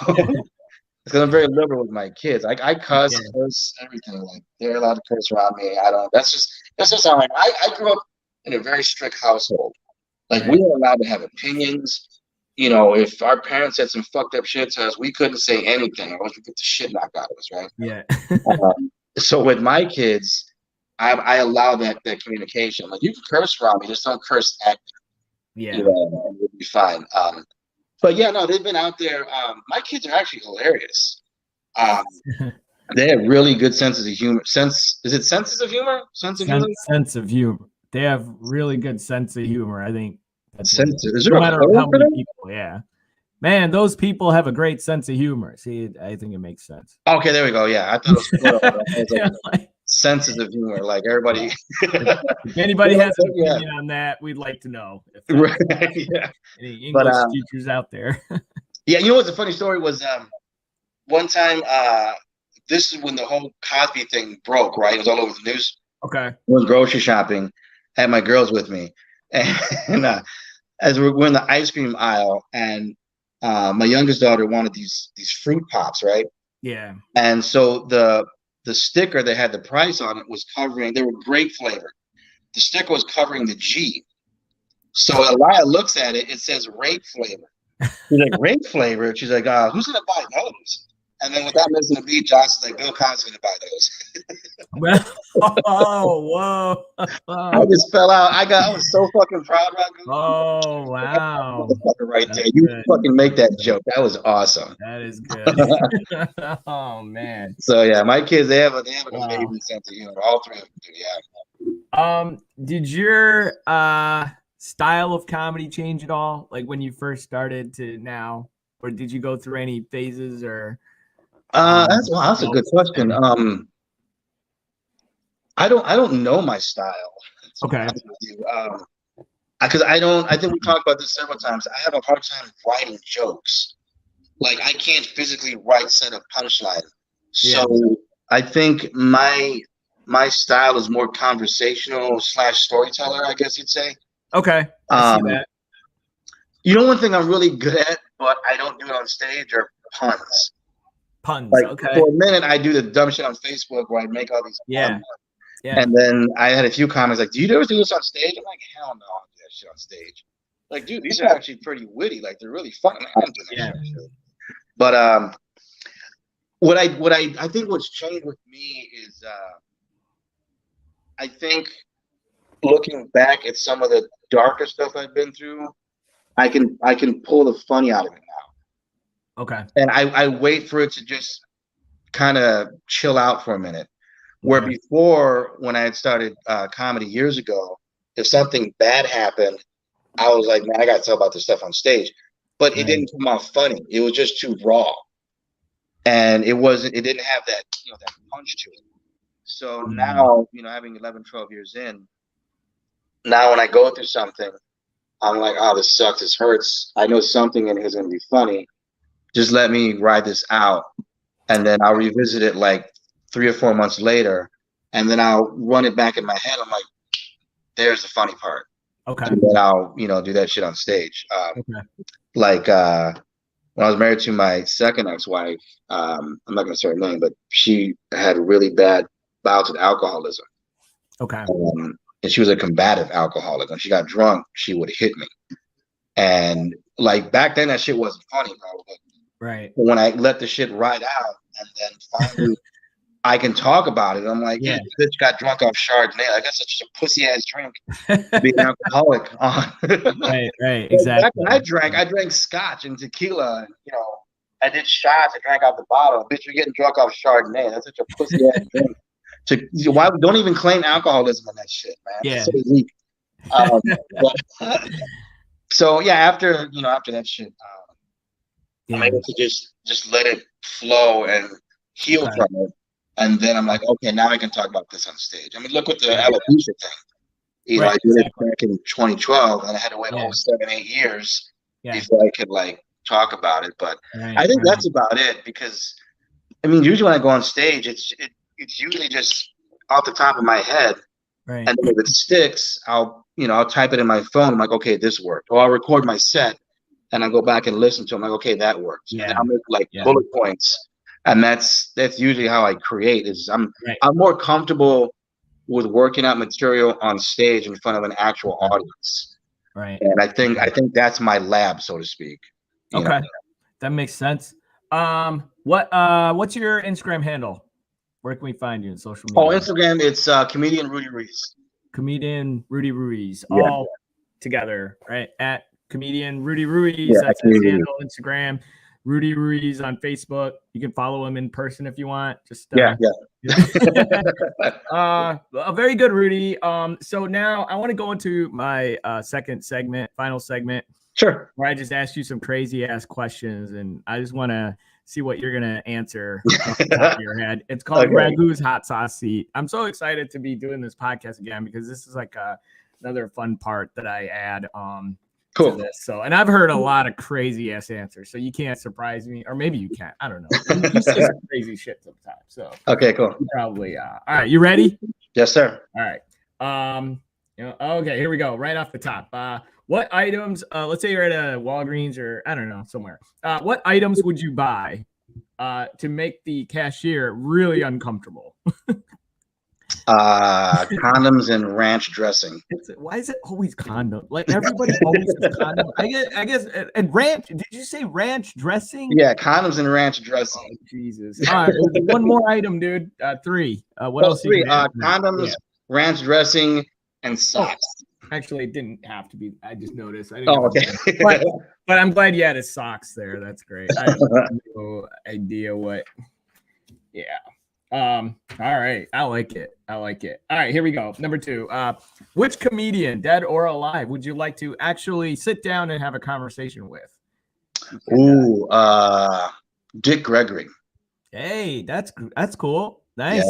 Because I'm very liberal with my kids. I cuss, curse, everything. Like they're allowed to curse around me. I don't. That's just how I grew up in a very strict household. Like we were allowed to have opinions. If our parents said some fucked up shit to us, we couldn't say anything, or else we get the shit knocked out of us, right? Yeah. So with my kids, I allow that communication. Like you can curse around me, just don't curse at me. Yeah. And we'll be fine. But yeah, no, they've been out there. My kids are actually hilarious. They have really good senses of humor. Is it senses of humor? Sense of humor? Sense of humor. They have really good sense of humor. I think that's no matter how many people. Yeah, man, those people have a great sense of humor. See, I think it makes sense. Okay, there we go. Yeah, I thought it was senses of humor. Like everybody. If anybody has an opinion on that, we'd like to know. Right. Yeah. Any English teachers out there? Yeah, you know what's a funny story was one time. This is when the whole Cosby thing broke. Right, it was all over the news. Okay. I was grocery shopping, had my girls with me, and as we're in the ice cream aisle, and my youngest daughter wanted these fruit pops, right? Yeah. And so the sticker that had the price on it was covering. They were grape flavored. The sticker was covering the G. So Elia looks at it. It says rape flavor. She's like, rape flavor. She's like, who's gonna buy those? And then without missing a beat, Josh is like, Bill Cosby's gonna buy those. Whoa. I just fell out. I was so fucking proud, Ragu. Oh, wow. Right there. You fucking make that joke. That was awesome. That is good. Oh, man. So yeah, my kids, they have an amazing sense of humor. All three of them do, yeah. Did your style of comedy change at all? Like when you first started to now? Or did you go through any phases or that's a good question. I don't know my style. Okay. Because I think we talked about this several times. I have a hard time writing jokes. Like I can't physically write set of punchline. So I think my style is more conversational / storyteller, I guess you'd say. Okay. I see that. One thing I'm really good at, but I don't do it on stage, are puns. Like, okay. For a minute, I do the dumb shit on Facebook where I make all these puns. Yeah. And then I had a few comments like, do you ever do this on stage? I'm like, hell no, I don't do that shit on stage. Like, dude, these are actually pretty witty. Like, they're really fun. I'm doing that shit. But what I think what's changed with me is I think looking back at some of the darker stuff I've been through, I can pull the funny out of it now. Okay. And I wait for it to just kind of chill out for a minute. Where before, when I had started comedy years ago, if something bad happened, I was like, man, I got to talk about this stuff on stage. But it didn't come out funny. It was just too raw. And it didn't have that, that punch to it. So now, having 11, 12 years in, now when I go through something, I'm like, oh, this sucks. This hurts. I know something in here is going to be funny. Just let me ride this out. And then I'll revisit it like 3 or 4 months later. And then I'll run it back in my head. I'm like, there's the funny part. Okay. And then I'll, do that shit on stage. Like when I was married to my second ex-wife, I'm not going to say her name, but she had really bad bouts with alcoholism. Okay. And she was a combative alcoholic. When she got drunk, she would hit me. And like back then, that shit wasn't funny, bro. Right. But when I let the shit ride out, and then finally I can talk about it, I'm like, yeah, this bitch got drunk off Chardonnay. I guess it's just a pussy ass drink to be an alcoholic on. Right, exactly. Back when I drank scotch and tequila. And, I did shots. I drank out the bottle. Bitch, you're getting drunk off Chardonnay. That's such a pussy ass drink. Why don't even claim alcoholism in that shit, man? Yeah. So weak. So yeah, after that shit, I'm able to just let it flow and heal from it, and then I'm like, okay, now I can talk about this on stage. I mean, look at the alopecia thing. I did it back in 2012, and I had to wait 7-8 years before I could like talk about it. But I think that's about it, because I mean, usually when I go on stage, it's usually just off the top of my head. Right. And then if it sticks, I'll type it in my phone. I'm like, okay, this worked. Or I'll record my set and I go back and listen to them. Like, okay, that works. And then I'll make like bullet points, and that's usually how I create. Is I'm more comfortable with working out material on stage in front of an actual audience. Right. And I think that's my lab, so to speak. Okay. That makes sense. What's your Instagram handle? Where can we find you in social media? Oh, Instagram, it's comedian Rudy Ruiz. Comedian Rudy Ruiz. All together, right? At comedian Rudy Ruiz. That's his handle, Instagram. Rudy Ruiz on Facebook. You can follow him in person if you want. Just very good, Rudy. So now I want to go into my final segment. Sure. Where I just asked you some crazy ass questions, and I just want to see what you're gonna answer off the top of your head. It's called Ragu's Hot Sauce Seat. I'm so excited to be doing this podcast again because this is like another fun part that I add to this. So, and I've heard a lot of crazy ass answers, so you can't surprise me, or maybe you can. I don't know. You say some crazy shit sometimes. So okay, cool. You probably all right. You ready? Yes, sir. All right. Okay, here we go. Right off the top. What items, let's say you're at a Walgreens or I don't know, somewhere. What items would you buy to make the cashier really uncomfortable? Condoms and ranch dressing. Why is it always condom? Like everybody always says condom. I guess, and ranch. Did you say ranch dressing? Yeah, condoms and ranch dressing. Oh, Jesus. All right, one more item, dude. 3. What else? 3. Condoms, ranch dressing, and socks. Actually, it didn't have to be. I just noticed. I didn't but I'm glad you had his socks there. That's great. I have no idea what. Yeah. All right. I like it. All right. Here we go. Number 2. Which comedian, dead or alive, would you like to actually sit down and have a conversation with? Ooh, Dick Gregory. Hey, that's cool. Nice.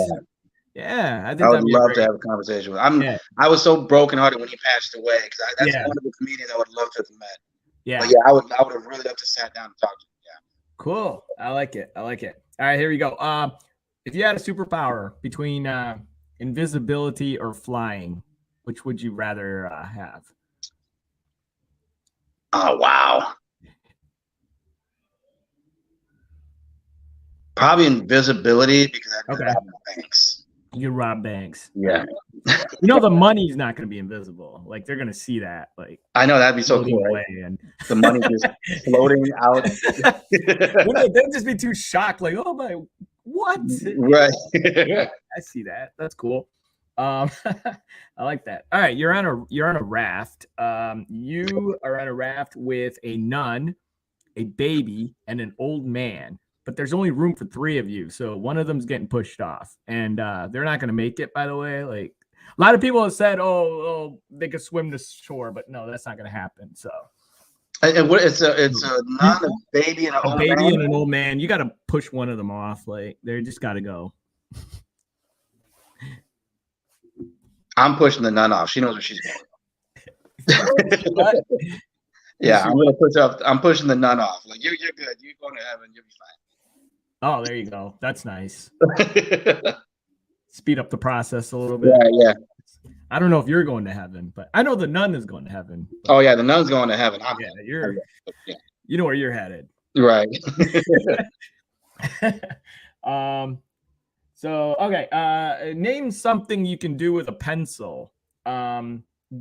Yeah, I would love to have a conversation with him. I was so brokenhearted when he passed away because that's one of the comedians I would love to have met. Yeah, but I would have really loved to sat down and talk to him. Yeah, cool. I like it. All right, here we go. If you had a superpower between invisibility or flying, which would you rather have? Oh wow. Probably invisibility because I could rob banks. You rob banks. Yeah. The money's not going to be invisible. Like they're going to see that. Like I know that'd be so cool. Right? And the money just floating out. They'd just be too shocked. Like, oh my, what? Right. I see that. That's cool. I like that. All right, you're on a raft. You are on a raft with a nun, a baby, and an old man. But there's only room for 3 of you. So one of them's getting pushed off. And they're not going to make it, by the way. Like a lot of people have said, oh, they could swim to shore. But no, that's not going to happen. So. And what it's a nun, a baby, and an old man. You got to push one of them off. Like they just got to go. I'm pushing the nun off. She knows where she's going. Yeah, I'm pushing the nun off. Like you're good. You're going to heaven. You'll be fine. Oh, there you go. That's nice. Speed up the process a little bit. Yeah. I don't know if you're going to heaven, but I know the nun is going to heaven. Oh yeah, the nun's going to heaven. You know where you're headed. Right. Name something you can do with a pencil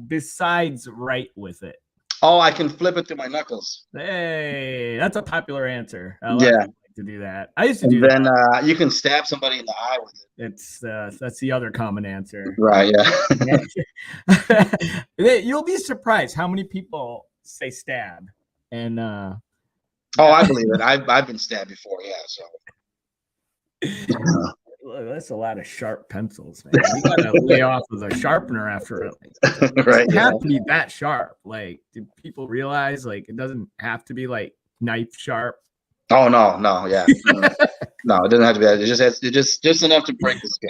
besides write with it. Oh, I can flip it through my knuckles. Hey, that's a popular answer. To do that. I used to do that. Then you can stab somebody in the eye with it. That's the other common answer. Right, yeah. You'll be surprised how many people say stab. And I believe it. I've been stabbed before, so. That's a lot of sharp pencils, man. You gotta lay off with a sharpener after it. Right. It have to be that sharp. Like, do people realize like it doesn't have to be like knife sharp? Oh no, yeah. No, it doesn't have to be that. It's just enough to break the skin.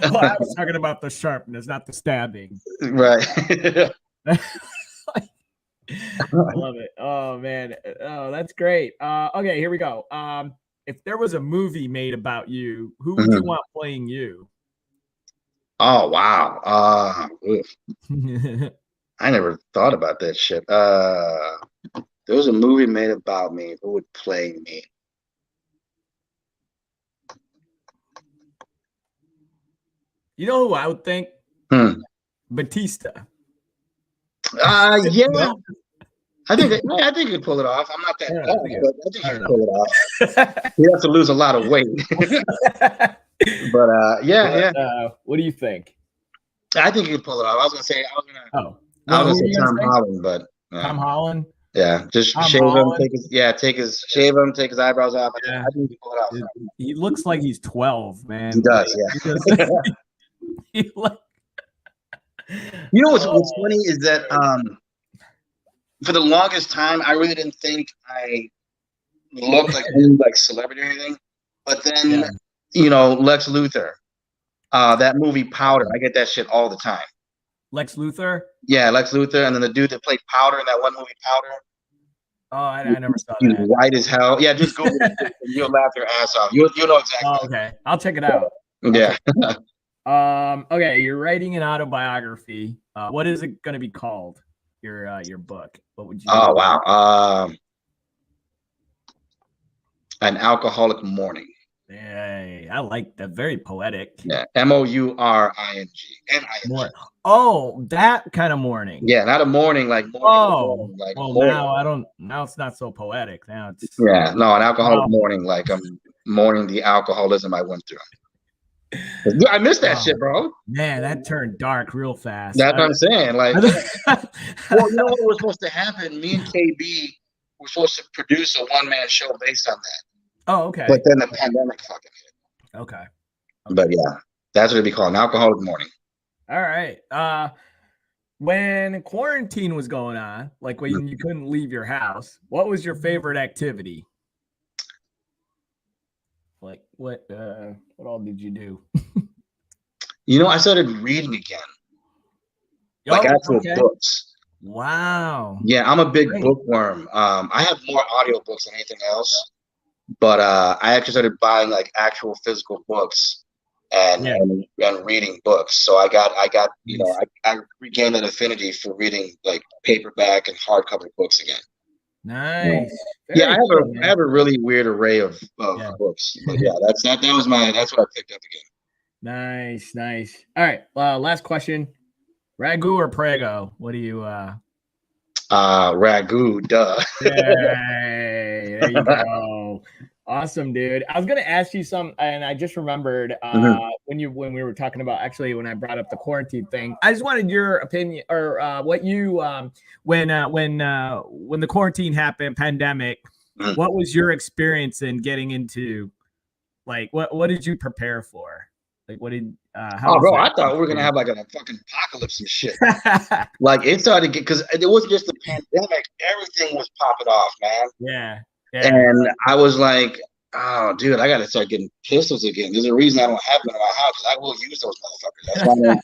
I was talking about the sharpness, not the stabbing. Right. I love it. Oh man. Oh, that's great. Okay, here we go. If there was a movie made about you, who would you want playing you? Oh wow. I never thought about that shit. There was a movie made about me. Who would play me? You know who I would think? Hmm. Batista. Yeah. No? I think I think he'd pull it off. I'm not that Yeah, tall, but I think I he'd don't pull it off. He'd have to lose a lot of weight. But yeah. What do you think? I think he'd pull it off. I was Oh, gonna who say are you Tom gonna say? Holland, but Tom Holland. yeah, just Tom shave him, Holland. shave him, take his eyebrows off. Yeah. I think he'd pull it off. He looks like he's 12, man. He does, yeah. He like, You know what's funny is that for the longest time I really didn't think I looked like any like celebrity or anything. But then Lex Luthor, that movie Powder, I get that shit all the time. Lex Luthor? Yeah, Lex Luthor, and then the dude that played Powder in that one movie Powder. Oh, I never saw He's that. white as hell. Yeah, just go and you'll laugh your ass off. You'll know exactly. Oh, okay. I'll check it out. Yeah. Okay, you're writing an autobiography. What is it going to be called? Your book. What would you? Oh wow. An Alcoholic Morning. Hey, I like that. Very poetic. Yeah. Mouring. Morning. Oh, that kind of morning. Yeah, not a morning like morning. Oh, like well, morning. now I don't. Now it's not so poetic. Now it's an alcoholic morning, like I'm mourning the alcoholism I went through. I missed that shit, bro. Man, that turned dark real fast. That's what I'm saying. Like, well, you know what was supposed to happen? Me and KB were supposed to produce a one-man show based on that. Oh, okay. But then the pandemic fucking hit. Okay. But yeah, that's what it'd be called, an alcoholic morning. All right. When quarantine was going on, like when you couldn't leave your house, what was your favorite activity? Like what all did you do? I started reading again. Like actual books. Wow. Yeah, I'm a big bookworm. I have more audiobooks than anything else. But I actually started buying like actual physical books and reading books. So I got I regained an affinity for reading like paperback and hardcover books again. Nice. Yeah, I have a really weird array of books. But yeah, that's what I picked up again. Nice. All right. Last question. Ragu or Prego? What do you Ragu, duh. Yay, there you go. Awesome, dude. I was gonna ask you some, and I just remembered when we were talking about when I brought up the quarantine thing. I just wanted your opinion or what you when the quarantine happened, pandemic. What was your experience in getting into? Like, what did you prepare for? Like, what did? Bro, I thought we were gonna have like a fucking apocalypse and shit. Like it started to get because it wasn't just the pandemic; everything was popping off, man. Yeah. And I was like, oh, dude, I got to start getting pistols again. There's a reason I don't have them in my house because I will use those motherfuckers. That's why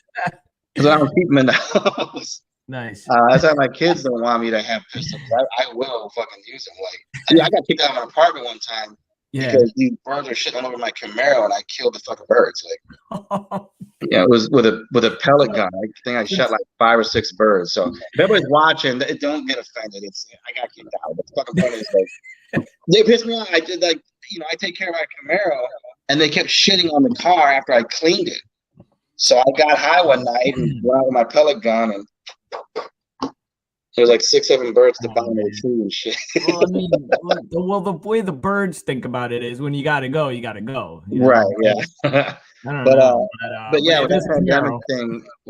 because I don't keep them in the house. Nice. That's why my kids don't want me to have pistols. I will fucking use them. Like, I got kicked out of my apartment one time because these birds were shitting all over my Camaro and I killed the fucking birds. Like, yeah, it was with a pellet gun. I think I shot like 5 or 6 birds. So if everybody's watching, don't get offended. I got kicked out. But the fucking point is like, they pissed me off. I did I take care of my Camaro and they kept shitting on the car after I cleaned it. So I got high one night and went out with my pellet gun and there was like 6, 7 birds at the bottom of the tree and shit. Well, I mean, the way the birds think about it is when you gotta go, you gotta go. Right, yeah. I don't know. But yeah, when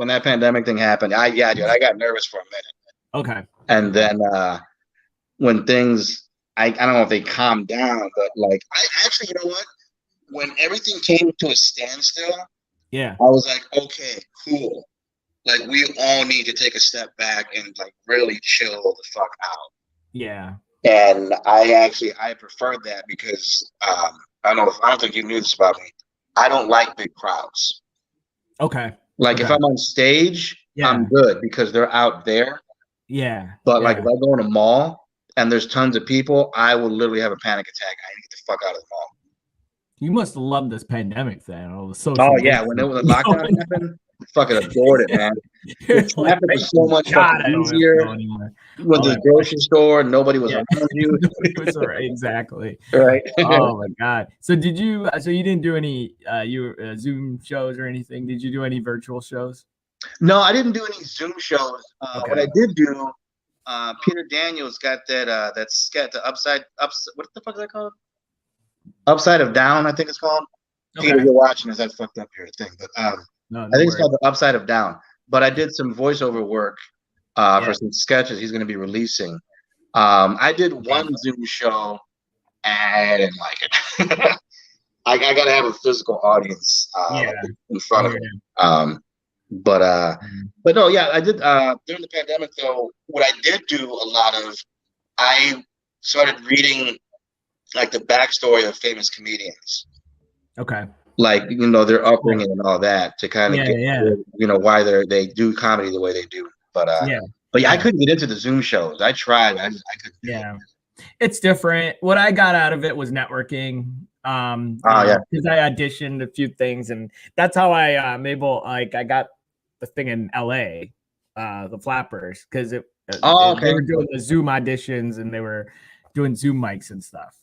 that pandemic thing happened, I got nervous for a minute. Okay. And then when things I don't know if they calmed down, but like I actually, you know what? When everything came to a standstill, I was like, okay, cool. Like we all need to take a step back and like really chill the fuck out. Yeah. And I preferred that because I don't think you knew this about me. I don't like big crowds. Okay. Like if I'm on stage, I'm good because they're out there. Yeah. But like if I go in a mall and there's tons of people, I will literally have a panic attack. I need to get the fuck out of the mall. You must have loved this pandemic then. When it was a lockdown happened. fucking adored it, man. The Like, traffic was so much God, I fucking don't have to easier. go anymore. You went to the grocery store, nobody was Yeah. around you. Nobody was around. Exactly. Right. Oh my God. So did you? So you didn't do any Zoom shows or anything? Did you do any virtual shows? No, I didn't do any Zoom shows. Okay. What I did do, Peter Daniels got that sketch, the what the fuck is that called? Upside of Down, I think it's called. Okay. Peter, you're watching this. I fucked up your thing, but No, I think it's called The Upside of Down. But I did some voiceover work for some sketches he's going to be releasing. I did one Zoom show and I didn't like it. I got to have a physical audience in front of me. But no, yeah, I did during the pandemic though. What I did do a lot of, I started reading like the backstory of famous comedians. Okay. Like, you know, their upbringing and all that to kind of get you know, why they do comedy the way they do. But I couldn't get into the Zoom shows. I tried. I couldn't do it. It's different. What I got out of it was networking. Because I auditioned a few things, and that's how I'm able. Like, I got the thing in LA, the Flappers, because they were doing the Zoom auditions and they were doing Zoom mics and stuff.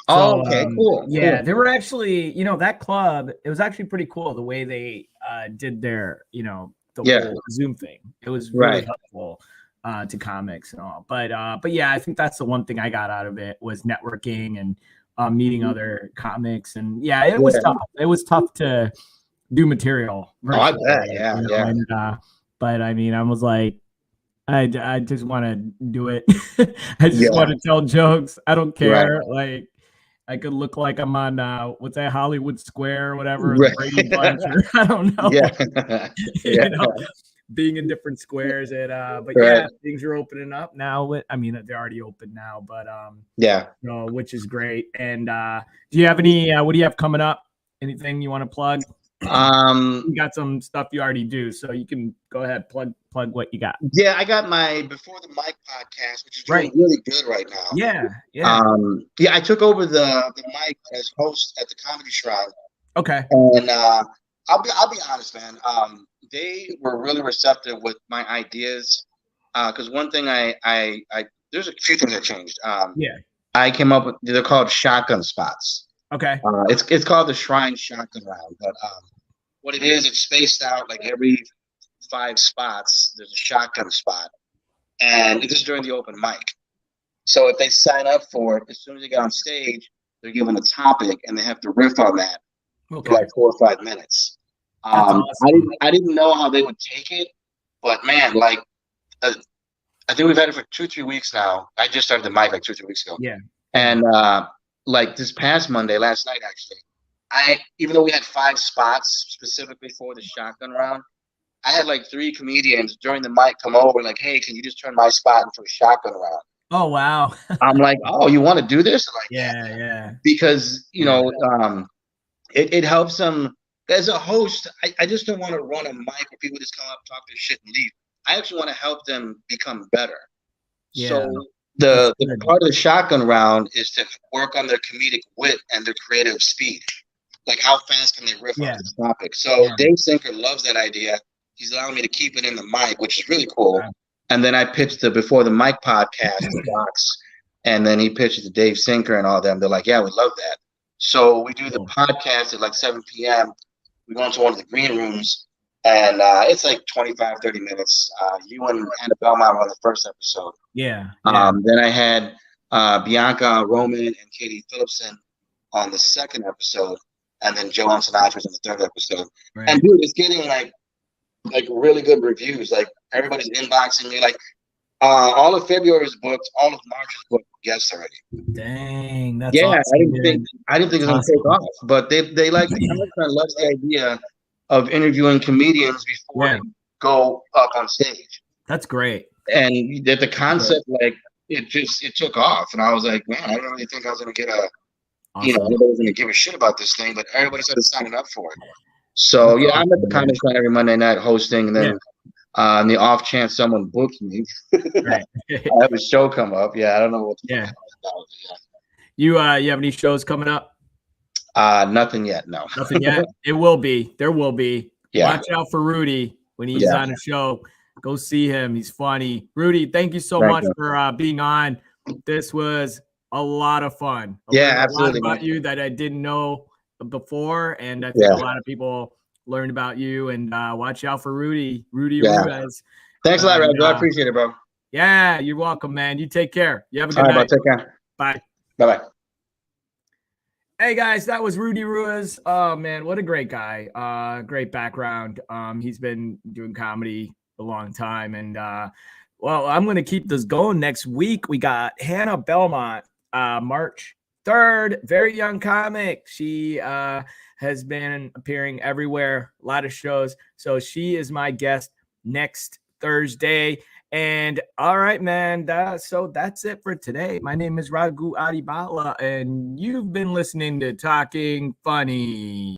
So, Cool. Yeah, they were actually, you know, that club. It was actually pretty cool the way they did their, you know, the whole Zoom thing. It was really helpful to comics and all. But yeah, I think that's the one thing I got out of it was networking and meeting other comics. And yeah, it was tough. It was tough to do material. I bet. Yeah, you know? And, but I mean, I was like, I just want to do it. I just want to tell jokes. I don't care. Like, I could look like I'm on what's that, Hollywood Square or whatever, the Brady Bunch, or I don't know. You know, being in different squares. But yeah, things are opening up now. I mean, they're already open now, but you know, which is great. And do you have any? What do you have coming up? Anything you want to plug? You got some stuff you already do, so you can go ahead, plug what you got. Yeah, I got my Before the Mic podcast, which is doing really good right now. I took over the mic as host at the Comedy Shrine. Okay. And I'll be honest, man. They were really receptive with my ideas. Because one thing I there's a few things that changed. I came up with, they're called shotgun spots. Okay. It's called the Shrine Shotgun Round, but what it is, it's spaced out like every 5 spots. There's a shotgun spot, and this is during the open mic. So if they sign up for it, as soon as they get on stage, they're given a topic and they have to riff on that for like 4 or 5 minutes. Awesome. I didn't know how they would take it, but man, like I think we've had it for 2-3 weeks now. I just started the mic like 2-3 weeks ago. Yeah. And like this past Monday, last night actually, even though we had 5 spots specifically for the shotgun round, I had like 3 comedians during the mic come over like, hey, can you just turn my spot into a shotgun round? Oh, wow. I'm like, oh, you want to do this? Like, yeah. Because, you know, it helps them. As a host, I just don't want to run a mic where people just come up, talk their shit, and leave. I actually want to help them become better. Yeah. So the part of the shotgun round is to work on their comedic wit and their creative speed. Like, how fast can they riff on this topic? So Dave Sinker loves that idea. He's allowing me to keep it in the mic, which is really cool. And then I pitched the Before the Mic podcast to Fox, and then he pitched it to Dave Sinker and all them. They're like, yeah, we love that. So we do the podcast at like 7 p.m. We go into one of the green rooms, and it's like 25, 30 minutes. You and Hannah Belmont were on the first episode. Yeah. Then I had Bianca Roman and Katie Phillipson on the second episode, and then Joe Sinatra was on the third episode. Right. And dude, it's getting like really good reviews. Like, everybody's inboxing me. Like, all of February's booked, all of March's booked guests already. Dang, that's awesome, I didn't think it was gonna take off, but they like the content, loves the idea of interviewing comedians before they go up on stage. That's great. And that the concept, like, it took off, and I was like, man, I didn't really think I was gonna get you know, nobody was gonna give a shit about this thing, but everybody started signing up for it. So yeah, I'm at the Comedy Shrine every Monday night hosting, and then on the off chance someone books me, I have a show come up. Yeah, I don't know what to about. You have any shows coming up? Nothing yet. No. Nothing yet. It will be. There will be. Yeah. Watch out for Rudy when he's Yeah. on a show. Go see him. He's funny. Rudy, thank you so Thank much you. for being on. This was a lot of fun. I Yeah, learned absolutely, a lot about man. you that I didn't know before, and I think Yeah. a lot of people learned about you. And watch out for Rudy Yeah. Ruiz. Thanks a lot, And, Raju. I appreciate it, bro. Yeah, you're welcome, man. You take care. You have a good All right, night. bro. Take care. Bye. Bye-bye. Hey guys, that was Rudy Ruiz. Oh man, what a great guy. Great background. He's been doing comedy a long time. And well, I'm gonna keep this going. Next week, we got Hannah Belmont, March 3rd, very young comic. She has been appearing everywhere, a lot of shows. So she is my guest next Thursday. And all right, man. So that's it for today. My name is Raghu Adibala, and you've been listening to Talking Funny.